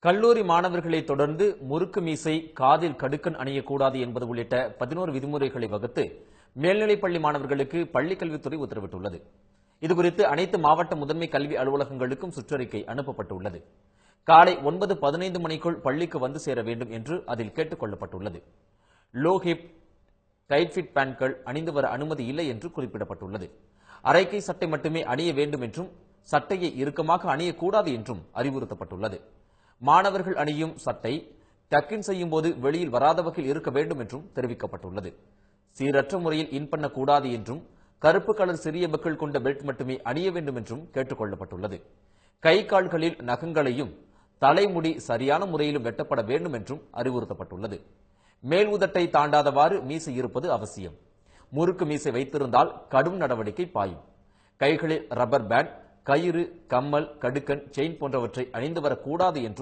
கல்லூரி மாணவர்களை தொடர்ந்து முறுக்கு மீசை, காதில் கடுக்கன் அணியக்கூடாது என்பது உள்ளிட்ட 11 விதிமுறைகளை வகுத்து மேல்நிலைப்பள்ளி மாணவர்களுக்கு பள்ளிக்கல்வித்துறை உத்தரவிட்டுள்ளது. இதுகுறித்து அனைத்து மாவட்ட முதன்மை கல்வி அலுவலகங்களுக்கும் சுற்றறிக்கை அனுப்பப்பட்டுள்ளது. காலை 9:15 மணிக்குள் பள்ளிக்கு வந்து சேர வேண்டும் என்று அதில் கேட்டுக் கொள்ளப்பட்டுள்ளது. லோ ஹிப், டைட் ஃபிட் பேண்ட்கள் அணிந்து வர அனுமதி இல்லை என்று குறிப்பிடப்பட்டுள்ளது. அரைக்கை சட்டை மட்டுமே அணிய வேண்டும் என்றும், சட்டையை இறுக்கமாக அணியக்கூடாது என்றும் அறிவுறுத்தப்பட்டுள்ளது. மாணவர்கள் அணியும் சட்டை டக்கின் செய்யும் போது வெளியில் வராத வகையில் இருக்க வேண்டும் என்றும் தெரிவிக்கப்பட்டுள்ளது. சீரற்ற முறையில் இன் பண்ணக்கூடாது என்றும், கருப்பு கலர் சிறிய பக்கிள் கொண்ட பெல்ட் மட்டுமே அணிய வேண்டும் என்றும் கேட்டுக் கொள்ளப்பட்டுள்ளது. கை கால்களில் நகங்களையும் தலைமுடி சரியான முறையிலும் வெட்டப்பட வேண்டும் என்றும் அறிவுறுத்தப்பட்டுள்ளது. மேல் உதட்டை தாண்டாதவாறு மீசை இருப்பது அவசியம். முறுக்கு மீசை வைத்திருந்தால் கடும் நடவடிக்கை பாயும். கைகளில் ரப்பர் பேண்ட், கயிறு, கம்மல், கடுக்கன், செயின் போன்றவற்றை அணிந்து வரக்கூடாது என்றும்